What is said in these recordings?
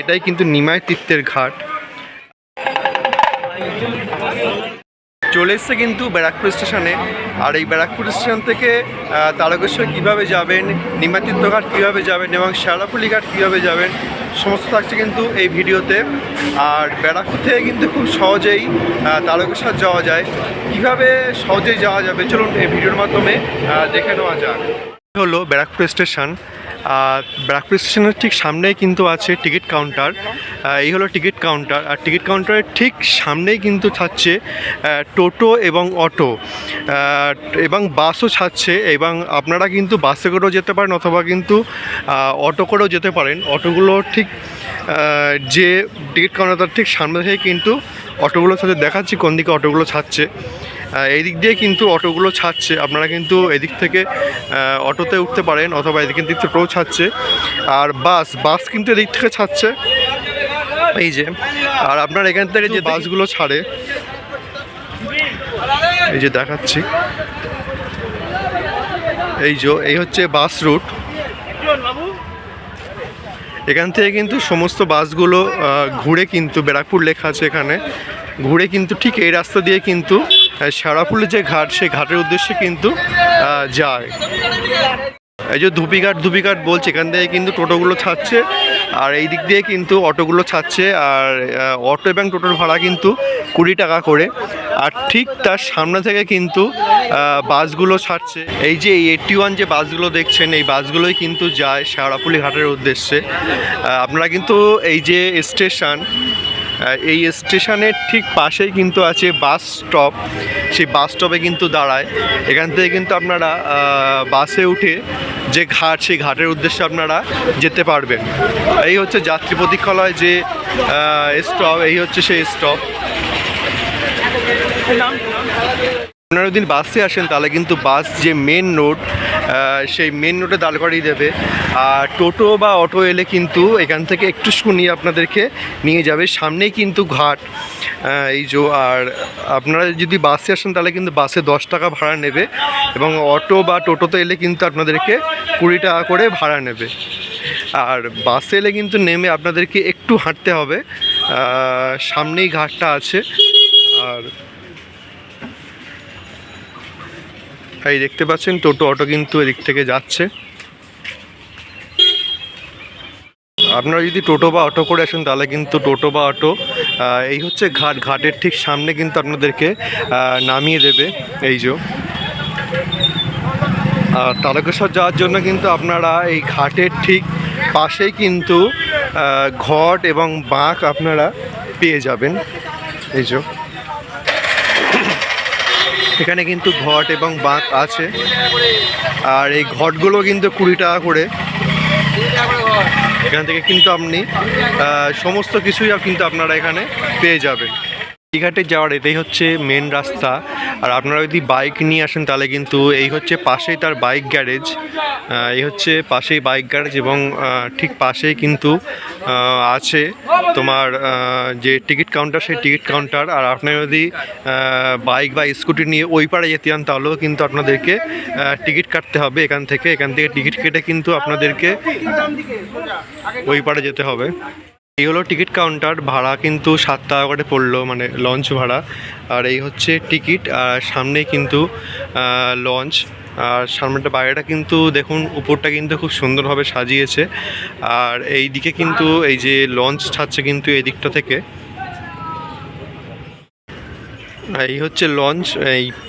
এটাই কিন্তু নিমাই তীর্থের ঘাট। চলে এসছে কিন্তু ব্যারাকপুর স্টেশনে। আর এই ব্যারাকপুর স্টেশন থেকে তারকেশ্বর কীভাবে যাবেন, নিমাই তীর্থ ঘাট কীভাবে যাবেন এবং শেওড়াফুলি ঘাট কীভাবে যাবেন সমস্ত থাকছে কিন্তু এই ভিডিওতে। আর ব্যারাকপুর থেকে কিন্তু খুব সহজেই তারকেশ্বর যাওয়া যায়। কীভাবে সহজেই যাওয়া যাবে চলুন এই ভিডিওর মাধ্যমে দেখে নেওয়া যাক। হলো ব্যারাকপুর স্টেশন। ব্যারাকপুর স্টেশনের ঠিক সামনেই কিন্তু আছে টিকিট কাউন্টার। এই হলো টিকিট কাউন্টার। আর টিকিট কাউন্টারের ঠিক সামনেই কিন্তু থাকছে টোটো এবং অটো এবং বাসও ছাড়ছে। এবং আপনারা কিন্তু বাসে করেও যেতে পারেন অথবা কিন্তু অটো করেও যেতে পারেন। অটোগুলো ঠিক যে টিকিট কাউন্টার ঠিক সামনে থেকে কিন্তু অটোগুলোর সাথে দেখাচ্ছি কোন দিকে অটোগুলো ছাড়ছে। এই দিক দিয়ে কিন্তু অটোগুলো ছাড়ছে। আপনারা কিন্তু এদিক থেকে অটোতে উঠতে পারেন অথবা এদিক থেকে টোটো ছাড়ছে। আর বাস কিন্তু এদিক থেকে ছাড়ছে এই যে। আর আপনার এখান থেকে যে বাসগুলো ছাড়ে এই যে দেখাচ্ছি, এই হচ্ছে বাস রুট। এখান থেকে কিন্তু সমস্ত বাসগুলো ঘুরে কিন্তু ব্যারাকপুর লেখা আছে এখানে, ঘুরে কিন্তু ঠিক এই রাস্তা দিয়ে কিন্তু শেওড়াফুলির যে ঘাট সেই ঘাটের উদ্দেশ্যে কিন্তু যায়। এই যে ধুপিঘাট বলছে, এখান থেকে কিন্তু টোটোগুলো ছাড়ছে আর এই দিক দিয়ে কিন্তু অটোগুলো ছাড়ছে। আর অটো এবং টোটোর ভাড়া কিন্তু 20 টাকা করে। আর ঠিক তার সামনে থেকে কিন্তু বাসগুলো ছাড়ছে। এই যে 81 যে বাসগুলো দেখছেন এই বাসগুলোই কিন্তু যায় শেওড়াফুলি ঘাটের উদ্দেশ্যে। আপনারা কিন্তু এই যে স্টেশন, এই স্টেশনের ঠিক পাশেই কিন্তু আছে বাস স্টপ। সেই বাস স্টপে কিন্তু দাঁড়ায়। এখান থেকে কিন্তু আপনারা বাসে উঠে যে ঘাট সেই ঘাটের উদ্দেশ্যে আপনারা যেতে পারবেন। এই হচ্ছে যাত্রী প্রতীক্ষালয় যে স্টপ, এই হচ্ছে সেই স্টপ। আপনারা যদি বাসে আসেন তাহলে কিন্তু বাস যে মেন রোড সেই মেন রোডে দাঁড় করিয়ে দেবে। আর টোটো বা অটো এলে কিন্তু এখান থেকে একটু শুনিয়ে আপনাদেরকে নিয়ে যাবে, সামনেই কিন্তু ঘাট এই যে। আর আপনারা যদি বাসে আসেন তাহলে কিন্তু বাসে 10 টাকা ভাড়া নেবে এবং অটো বা টোটোতে এলে কিন্তু আপনাদেরকে 20 টাকা করে ভাড়া নেবে। আর বাসে এলে কিন্তু নেমে আপনাদেরকে একটু হাঁটতে হবে, সামনেই ঘাটটা আছে। আর এই দেখতে পাচ্ছেন টোটো অটো কিন্তু এদিক থেকে যাচ্ছে। আপনারা যদি টোটো বা অটো করে আসেন তাহলে কিন্তু টোটো বা অটো এই হচ্ছে ঘাটের ঠিক সামনে কিন্তু আপনাদেরকে নামিয়ে দেবে এই যে। তারকেশ্বর যাওয়ার জন্য কিন্তু আপনারা এই ঘাটের ঠিক পাশেই কিন্তু ঘট এবং বাঁক আপনারা পেয়ে যাবেন এই যে। এখানে কিন্তু ঘট এবং বাঁক আছে। আর এই ঘটগুলো কিন্তু 20 টাকা করে। এখান থেকে কিন্তু আপনি সমস্ত কিছুই কিন্তু আপনারা এখানে পেয়ে যাবেন। ঘাটে যাওয়ার এটাই হচ্ছে মেন রাস্তা। আর আপনারা যদি বাইক নিয়ে আসেন তাহলে কিন্তু এই হচ্ছে পাশেই তার বাইক গ্যারেজ। এই হচ্ছে পাশেই বাইক গ্যারেজ এবং ঠিক পাশেই কিন্তু আছে তোমার যে টিকিট কাউন্টার সেই টিকিট কাউন্টার। আর আপনারা যদি বাইক বা স্কুটি নিয়ে ওই পারে যেতে চান তাহলেও কিন্তু আপনাদেরকে টিকিট কাটতে হবে এখান থেকে টিকিট কেটে কিন্তু আপনাদেরকে ওই পারে যেতে হবে। এই হলো টিকিট কাউন্টার। ভাড়া কিন্তু 7 টাকা করে পড়লো, মানে লঞ্চ ভাড়া। আর এই হচ্ছে টিকিট। আর সামনেই কিন্তু লঞ্চ। আর সামনেটা বাইরেটা কিন্তু দেখুন, উপরটা কিন্তু খুব সুন্দরভাবে সাজিয়েছে। আর এই দিকে কিন্তু এই যে লঞ্চ ছাড়ছে কিন্তু এই দিকটা থেকে। এই হচ্ছে লঞ্চ।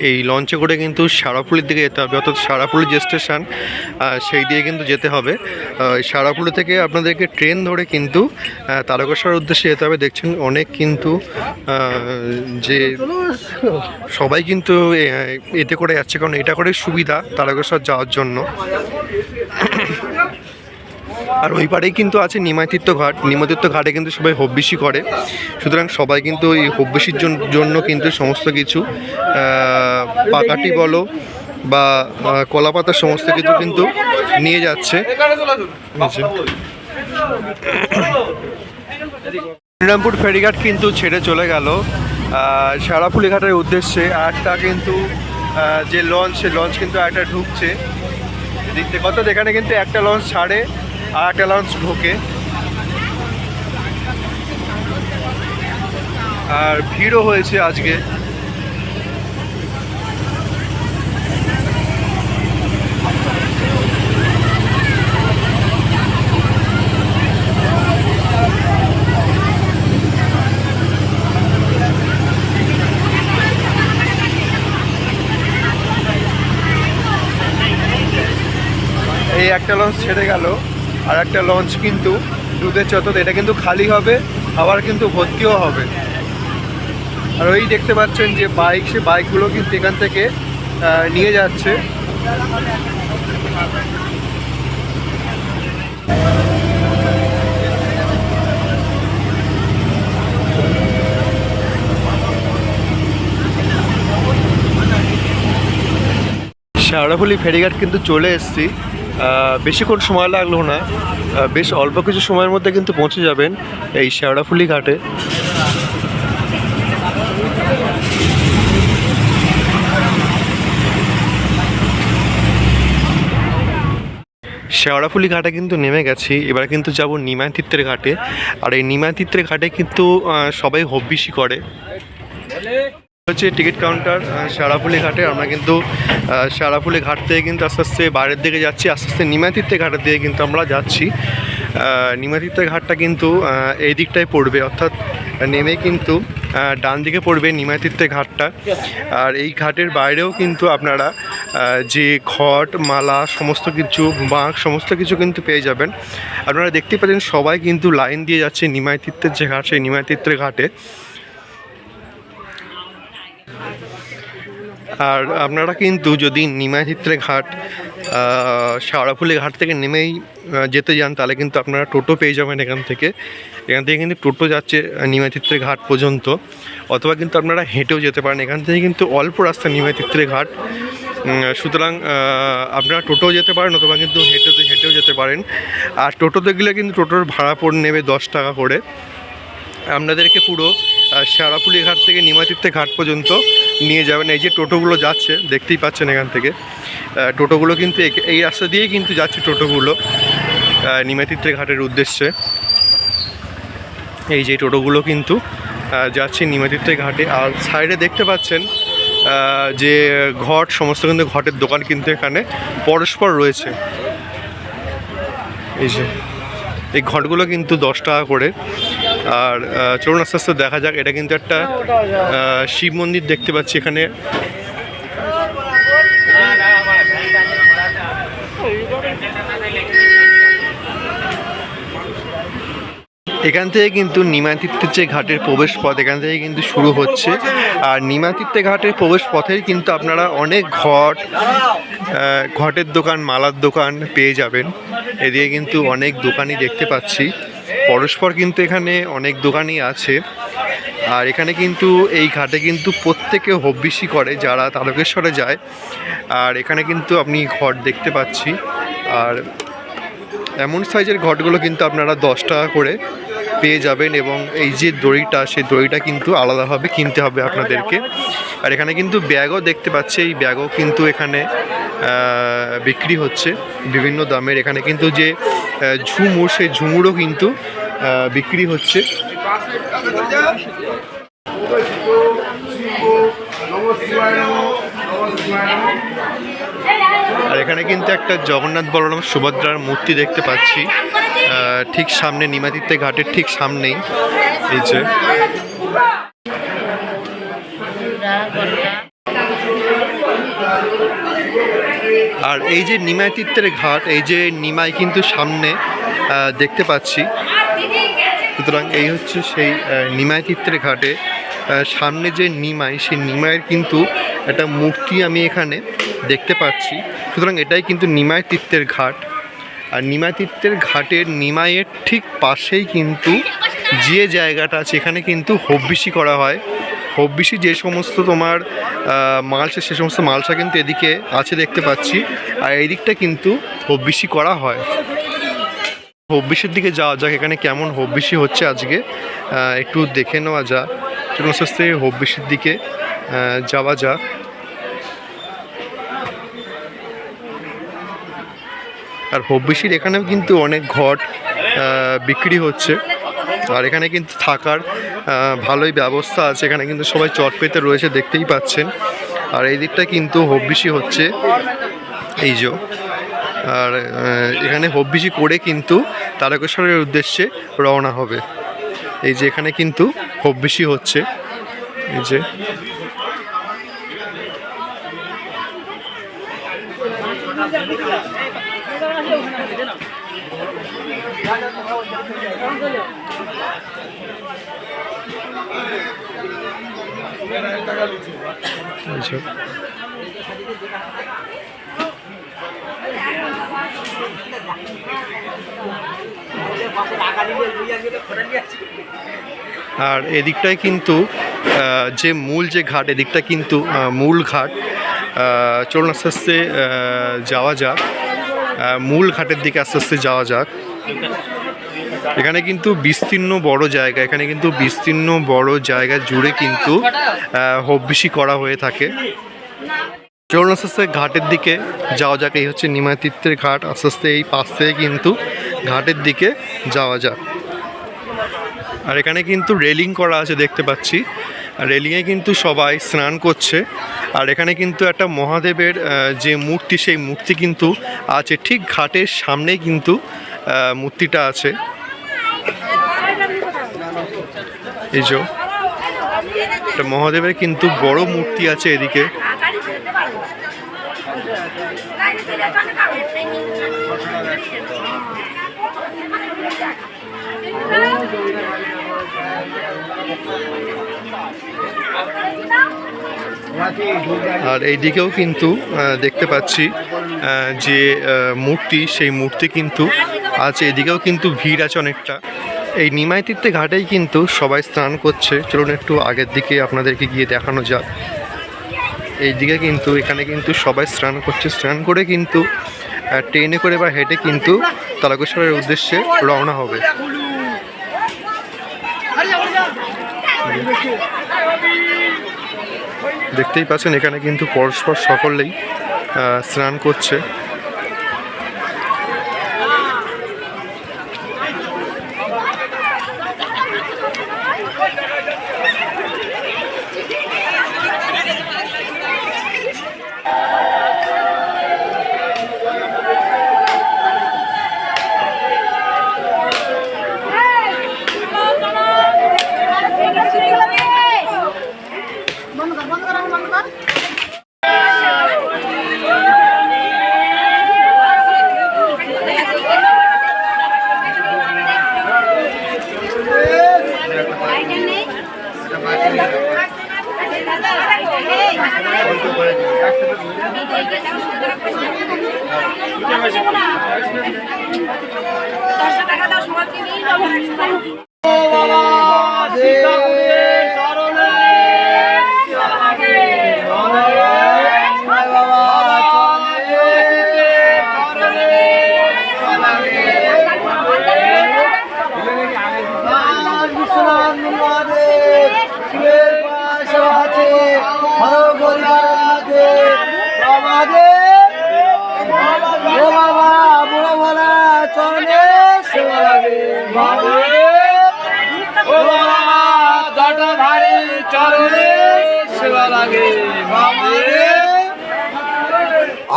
এই লঞ্চে করে কিন্তু শেওড়াফুলির দিকে যেতে হবে, অর্থাৎ শেওড়াফুলি যে স্টেশন সেই দিয়ে কিন্তু যেতে হবে। শেওড়াফুলি থেকে আপনাদেরকে ট্রেন ধরে কিন্তু তারকেশ্বর উদ্দেশ্যে যেতে হবে। দেখছেন অনেক কিন্তু যে সবাই কিন্তু এতে করে যাচ্ছে, কারণ এটা করে সুবিধা তারকেশ্বর যাওয়ার জন্য। আর ওই পাড়েই কিন্তু আছে নিমাই তীর্থ ঘাট। নিমাই তীর্থ ঘাটে কিন্তু সবাই হব্বিসি করে, সুতরাং সবাই কিন্তু এই হব্বিসির জন্য কিন্তু সমস্ত কিছু পাকাটি বলো বা কলাপাতা সমস্ত কিছু কিন্তু নিয়ে যাচ্ছে। শ্রীরামপুর ফেরিঘাট কিন্তু ছেড়ে চলে গেল শেওড়াফুলি ঘাটের উদ্দেশ্যে। একটা কিন্তু যে লঞ্চ, সে লঞ্চ কিন্তু একটা ঢুকছে দেখতে কত, এখানে কিন্তু একটা লঞ্চ ছাড়ে আর একটা লঞ্চ ঢোকে। আর ভিড়ও হয়েছে আজকে। এই একটা লঞ্চ ছেড়ে গেল, আর একটা লঞ্চ কিন্তু দুধের চত্বর, এটা কিন্তু খালি হবে, আবার কিন্তু ভর্তিও হবে। আর ওই দেখতে পাচ্ছেন যে বাইক, সে বাইকগুলো কিন্তু এখান থেকে নিয়ে যাচ্ছে। শেওড়াফুলি ফেরিঘাট কিন্তু চলে এসেছি। বেশিক্ষণ সময় লাগলো না, বেশ অল্প কিছু সময়ের মধ্যে কিন্তু পৌঁছে যাবেন এই শেওড়াফুলি ঘাটে। শেওড়াফুলি ঘাটে কিন্তু নেমে গেছি, এবার কিন্তু যাব নিমাতীর্থের ঘাটে। আর এই নিমাতীর্থের ঘাটে কিন্তু সবাই হব্বিসি করে। হচ্ছে টিকিট কাউন্টার শেওড়াফুলি ঘাটে। আমরা কিন্তু শেওড়াফুলি ঘাট থেকে কিন্তু আস্তে আস্তে বাইরের দিকে যাচ্ছি, আস্তে আস্তে নিমাতীর্থের ঘাটের দিকে কিন্তু আমরা যাচ্ছি। নিমাতীর্থের ঘাটটা কিন্তু এই দিকটায় পড়বে, অর্থাৎ নেমে কিন্তু ডান দিকে পড়বে নিমাতীর্থের ঘাটটা। আর এই ঘাটের বাইরেও কিন্তু আপনারা যে ঘট, মালা, সমস্ত কিছু, বাঁক, সমস্ত কিছু কিন্তু পেয়ে যাবেন। আপনারা দেখতে পাচ্ছেন সবাই কিন্তু লাইন দিয়ে যাচ্ছে নিমাতীর্থের যে ঘাট, সেই নিমাতীর্থের ঘাটে। আর আপনারা কিন্তু যদি নিমাতীর্থের ঘাট শেওড়াফুলি ঘাট থেকে নেমেই যেতে যান, তাহলে কিন্তু আপনারা টোটো পেয়ে যাবেন এখান থেকে কিন্তু টোটো যাচ্ছে নিমাতীর্থের ঘাট পর্যন্ত, অথবা কিন্তু আপনারা হেঁটেও যেতে পারেন। এখান থেকে কিন্তু অল্প রাস্তা নিমাতীর্থের ঘাট, সুতরাং আপনারা টোটোও যেতে পারেন, অথবা কিন্তু হেঁটেও যেতে পারেন। আর টোটোতে গেলে কিন্তু টোটোর ভাড়া পড়ে নেবে 10 টাকা করে। আপনাদেরকে পুরো শেওড়াফুলি ঘাট থেকে নিমাতীর্থের ঘাট পর্যন্ত নিয়ে যাবেন। এই যে টোটোগুলো যাচ্ছে দেখতেই পাচ্ছেন, এখান থেকে টোটোগুলো কিন্তু এই রাস্তা দিয়েই কিন্তু যাচ্ছে টোটোগুলো নিমাতীর্থের ঘাটের উদ্দেশ্যে। এই যে টোটোগুলো কিন্তু যাচ্ছে নিমাতীর্থের ঘাটে। আর সাইডে দেখতে পাচ্ছেন যে ঘট, সমস্ত কিন্তু ঘটের দোকান কিন্তু এখানে পরস্পর রয়েছে। এই যে এই ঘটগুলো কিন্তু 10 টাকা করে। আর চলুন আস্তে আস্তে দেখা যাক। এটা কিন্তু একটা শিব মন্দির দেখতে পাচ্ছি এখানে। এখান থেকে কিন্তু নিমাতীর্থের যে ঘাটের প্রবেশ পথ, এখান থেকে কিন্তু শুরু হচ্ছে। আর নিমাতীর্থের ঘাটের প্রবেশ পথেই কিন্তু আপনারা অনেক ঘটের দোকান, মালার দোকান পেয়ে যাবেন। এদিকে কিন্তু অনেক দোকানই দেখতে পাচ্ছি, পরস্পর কিন্তু এখানে অনেক দোকানই আছে। আর এখানে কিন্তু এই ঘাটে কিন্তু প্রত্যেকে হব্বিসি করে যারা তারকেশ্বরে যায়। আর এখানে কিন্তু আপনি ঘট দেখতে পাচ্ছি, আর এমন সাইজের ঘটগুলো কিন্তু আপনারা 10 টাকা করে পেয়ে যাবেন। এবং এই যে দড়িটা, সেই দড়িটা কিন্তু আলাদাভাবে কিনতে হবে আপনাদেরকে। আর এখানে কিন্তু ব্যাগও দেখতে পাচ্ছি, এই ব্যাগও কিন্তু এখানে বিক্রি হচ্ছে বিভিন্ন দামের। এখানে কিন্তু যে ঝুমুর, সেই ঝুমুরও কিন্তু বিক্রি হচ্ছে। আর এখানে কিন্তু একটা জগন্নাথ, বলরাম, সুভদ্রার মূর্তি দেখতে পাচ্ছি ঠিক সামনে, নিমাতীর্থের ঘাটের ঠিক সামনেই। এই যে আর এই যে নিমাতীর্থের ঘাট, এই যে নিমাই কিন্তু সামনে দেখতে পাচ্ছি। সুতরাং এই হচ্ছে সেই নিমাতীর্থের ঘাটে সামনে যে নিমাই, সেই নিমাইয়ের কিন্তু একটা মূর্তি আমি এখানে দেখতে পাচ্ছি। সুতরাং এটাই কিন্তু নিমাতীর্থের ঘাট। আর নিমাতীর্থের ঘাটের নিমাইয়ের ঠিক পাশেই কিন্তু যে জায়গাটা আছে, এখানে কিন্তু হব্বিসি করা হয়। হব্বিসি যে সমস্ত তোমার মালসা, সে সমস্ত মালসা কিন্তু এদিকে আছে দেখতে পাচ্ছি। আর এই দিকটা কিন্তু হব্বিসি করা হয়। হব্বিসির দিকে যাওয়া যাক, এখানে কেমন হব্বিসি হচ্ছে আজকে একটু দেখে নেওয়া যাক। চলুন আস্তে আস্তে হব্বিসির দিকে যাওয়া যাক। আর হব্বিশির এখানেও কিন্তু অনেক ঘট বিক্রি হচ্ছে, আর এখানে কিন্তু থাকার ভালোই ব্যবস্থা আছে। এখানে কিন্তু সবাই চট পেতে রয়েছে, দেখতেই পাচ্ছেন। আর এই দিকটা কিন্তু হব্বিশি হচ্ছে এই যে, আর এখানে হব্বিশি করে কিন্তু তারকেশ্বরের উদ্দেশ্যে রওনা হবে। এই যে এখানে কিন্তু হব্বিশি হচ্ছে, এই যে আর এদিকটায় কিন্তু যে মূল যে ঘাট, এদিকটা কিন্তু মূল ঘাট। চলুন আস্তে আস্তে যাওয়া যাক, মূল ঘাটের দিকে আস্তে আস্তে যাওয়া যাক। এখানে কিন্তু বিস্তীর্ণ বড় জায়গা, এখানে কিন্তু বিস্তীর্ণ বড় জায়গা জুড়ে কিন্তু হব্বিশি করা হয়ে থাকে। চলুন আস্তে আস্তে ঘাটের দিকে যাওয়া যাক। এই হচ্ছে নিমাতীর্থের ঘাট। আস্তে আস্তে এই পাশ থেকে কিন্তু ঘাটের দিকে যাওয়া যাক। আর এখানে কিন্তু রেলিং করা আছে, দেখতে পাচ্ছি। রেলিংয়ে কিন্তু সবাই স্নান করছে। আর এখানে কিন্তু একটা মহাদেবের যে মূর্তি, সেই মূর্তি কিন্তু আছে ঠিক ঘাটের সামনেই কিন্তু মূর্তিটা আছে। এই যে একটা মহাদেবের কিন্তু বড় মূর্তি আছে এদিকে। আর এইদিকেও কিন্তু দেখতে পাচ্ছি যে মূর্তি, সেই মূর্তি কিন্তু আছে। এদিকেও কিন্তু ভিড় আছে অনেকটা। এই নিমাইতীর্থে ঘাটেই কিন্তু সবাই স্নান করছে। চলুন একটু আগের দিকে আপনাদেরকে গিয়ে দেখানো যাক। এইদিকে কিন্তু এখানে কিন্তু সবাই স্নান করছে। স্নান করে কিন্তু ট্রেনে করে বা হেঁটে কিন্তু তারকেশ্বরের উদ্দেশ্যে রওনা হবে। দেখতেই পাচ্ছেন এখানে কিন্তু পরস্পর সকলেই স্নান করছে।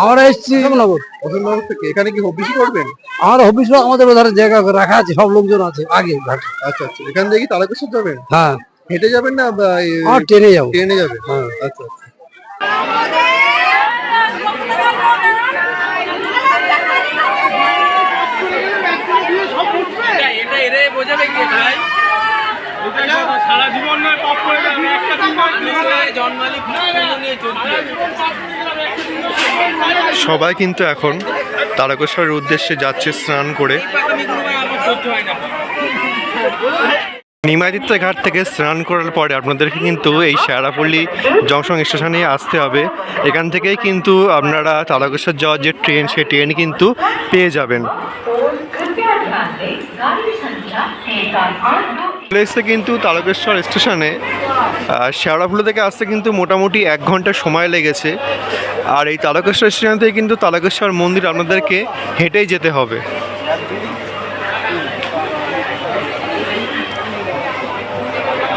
আমরা এসছি নগর থেকে। এখানে কি হব্বিশি করবেন? আমার হবিস আমাদের ওধারে জায়গা রাখা আছে, সব লোকজন আছে আগে ঘাটে। আচ্ছা আচ্ছা, এখান থেকে তারকেশ্বর যাবেন? হ্যাঁ, হেঁটে যাবেন না ট্রেনে যাবো? ট্রেনে যাবেন। হ্যাঁ, আচ্ছা আচ্ছা। সবাই কিন্তু এখন তারকেশ্বরের উদ্দেশ্যে যাচ্ছে স্নান করে। নিমাতীর্থ ঘাট থেকে স্নান করার পরে আপনাদেরকে কিন্তু এই শেরাপল্লী জংশন স্টেশনে আসতে হবে। এখান থেকেই কিন্তু আপনারা তারকেশ্বর যাওয়ার যে ট্রেন, সেই ট্রেন কিন্তু পেয়ে যাবেন। চলে এসছে কিন্তু তারকেশ্বর স্টেশনে। শেওড়াফুলি থেকে আসতে কিন্তু মোটামুটি 1 ঘন্টা সময় লেগেছে। আর এই তারকেশ্বর স্টেশন থেকে কিন্তু তারকেশ্বর মন্দির আপনাদেরকে হেঁটেই যেতে হবে।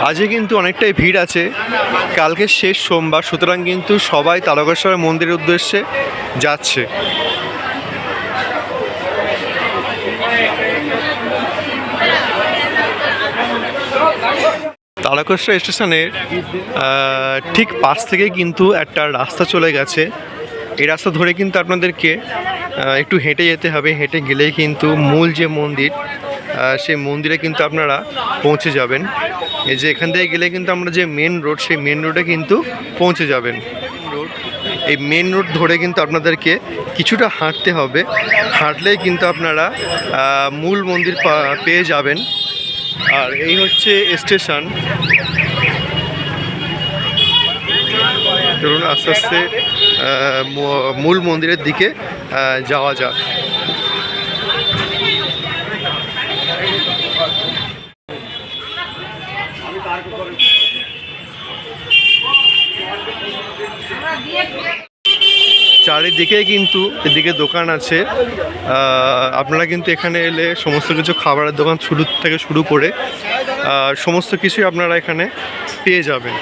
আজকে কিন্তু অনেকটাই ভিড় আছে, কালকে শেষ সোমবার, সুতরাং কিন্তু সবাই তারকেশ্বর মন্দিরের উদ্দেশ্যে যাচ্ছে। তারকেশ্বর স্টেশনের ঠিক পাশ থেকে কিন্তু একটা রাস্তা চলে গেছে। এই রাস্তা ধরে কিন্তু আপনাদেরকে একটু হেঁটে যেতে হবে। হেঁটে গেলেই কিন্তু মূল যে মন্দির, সেই মন্দিরে কিন্তু আপনারা পৌঁছে যাবেন। এই যে এখান থেকে গেলে কিন্তু আমরা যে মেন রোড, সেই মেন রোডে কিন্তু পৌঁছে যাবেন। এই মেন রোড ধরে কিন্তু আপনাদেরকে কিছুটা হাঁটতে হবে। হাঁটলেই কিন্তু আপনারা মূল মন্দির পেয়ে যাবেন। আর এই হচ্ছে স্টেশন। চলুন আস্তে আস্তে মূল মন্দিরের দিকে যাওয়া যাক। চারিদিকে কিন্তু এদিকে দোকান আছে। আপনারা কিন্তু এখানে এলে সমস্ত কিছু খাবারের দোকান থেকে শুরু করে সমস্ত কিছুই আপনারা এখানে পেয়ে যাবেন।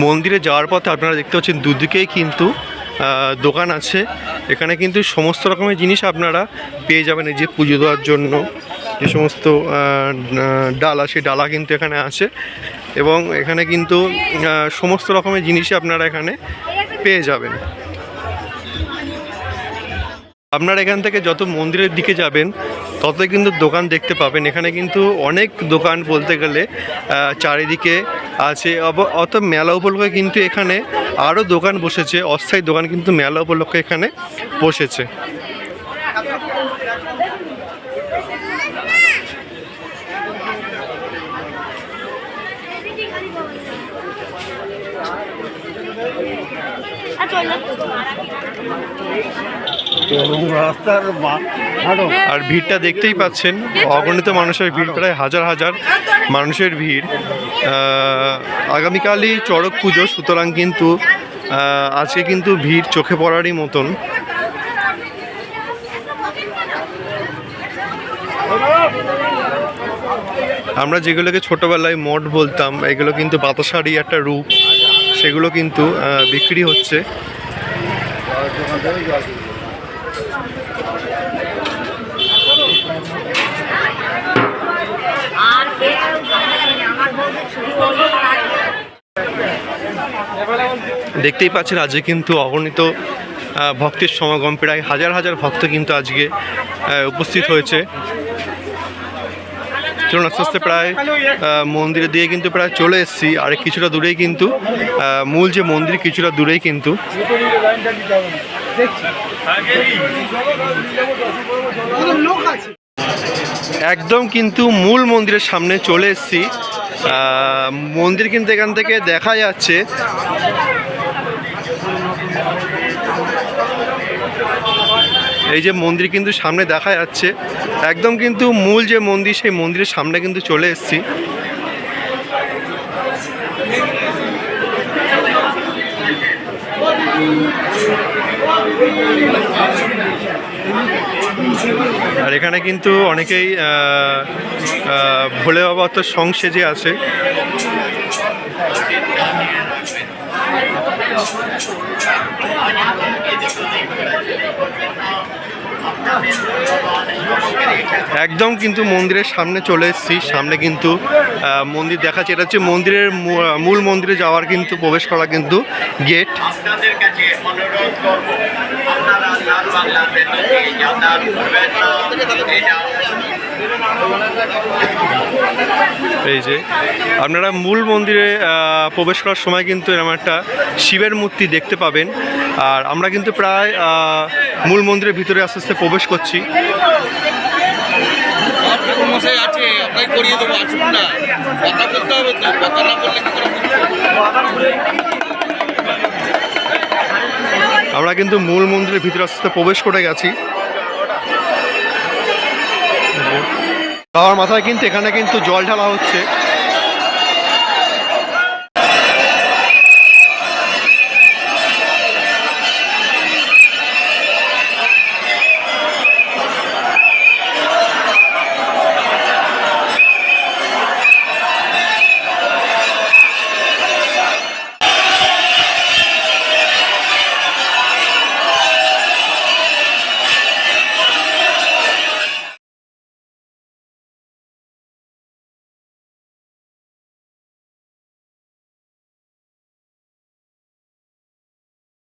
মন্দিরে যাওয়ার পথে আপনারা দেখতে পাচ্ছেন দুদিকেই কিন্তু দোকান আছে। এখানে কিন্তু সমস্ত রকমের জিনিস আপনারা পেয়ে যাবেন। এই যে পুজো দেওয়ার জন্য যে সমস্ত ডালা, সেই ডালা কিন্তু এখানে আছে। এবং এখানে কিন্তু সমস্ত রকমের জিনিসই আপনারা এখানে পেয়ে যাবেন। আপনারা এখান থেকে যত মন্দিরের দিকে যাবেন ততই কিন্তু দোকান দেখতে পাবেন। এখানে কিন্তু অনেক দোকান বলতে গেলে চারিদিকে আছে। অত মেলা উপলক্ষে কিন্তু এখানে আরও দোকান বসেছে, অস্থায়ী দোকান কিন্তু মেলা উপলক্ষে এখানে বসেছে। আর ভিড়টা দেখতেই পাচ্ছেন, অগণিত মানুষের ভিড়, প্রায় হাজার হাজার মানুষের ভিড়। আগামীকালই চড়ক পুজো, সুতরাং কিন্তু আজকে কিন্তু ভিড় চোখে পড়ারই মতন। আমরা যেগুলোকে ছোটোবেলায় মঠ বলতাম, এগুলো কিন্তু বাতাসারই একটা রূপ, সেগুলো কিন্তু বিক্রি হচ্ছে। দেখতেই পাচ্ছেন আজকে কিন্তু অগণিত ভক্তের সমাগম, প্রায় হাজার হাজার ভক্ত কিন্তু আজকে উপস্থিত হয়েছে। চলুন আস্তে আস্তে প্রায় মন্দিরের দিকে কিন্তু প্রায় চলে এসেছি। আর কিছুটা দূরেই কিন্তু মূল যে মন্দির, কিছুটা দূরেই কিন্তু একদম কিন্তু মূল মন্দিরের সামনে চলে এসেছি। মন্দির কিন্তু এখান থেকে দেখা যাচ্ছে। এই যে মন্দির কিন্তু সামনে দেখা যাচ্ছে, একদম কিন্তু মূল যে মন্দির, সেই মন্দিরের সামনে কিন্তু চলে এসেছি। আর এখানে কিন্তু অনেকেই ভোলে বাবা তো সং সেজে আছে। একদম কিন্তু মন্দিরের সামনে চলে এসেছি। সামনে কিন্তু মন্দির দেখাচ্ছে। এটা হচ্ছে মন্দিরের মূল মন্দিরে যাওয়ার কিন্তু প্রবেশ করা কিন্তু গেট। এই যে আপনারা মূল মন্দিরে প্রবেশ করার সময় কিন্তু এরকম একটা শিবের মূর্তি দেখতে পাবেন। আর আমরা কিন্তু প্রায় মূল মন্দিরের ভিতরে আস্তে আস্তে প্রবেশ করছি। আমরা কিন্তু মূল মন্দিরের ভিতরে আস্তে আস্তে প্রবেশ করে গেছি। বাবার মাথায় কিন্তু এখানে কিন্তু জল ঢালা হচ্ছে।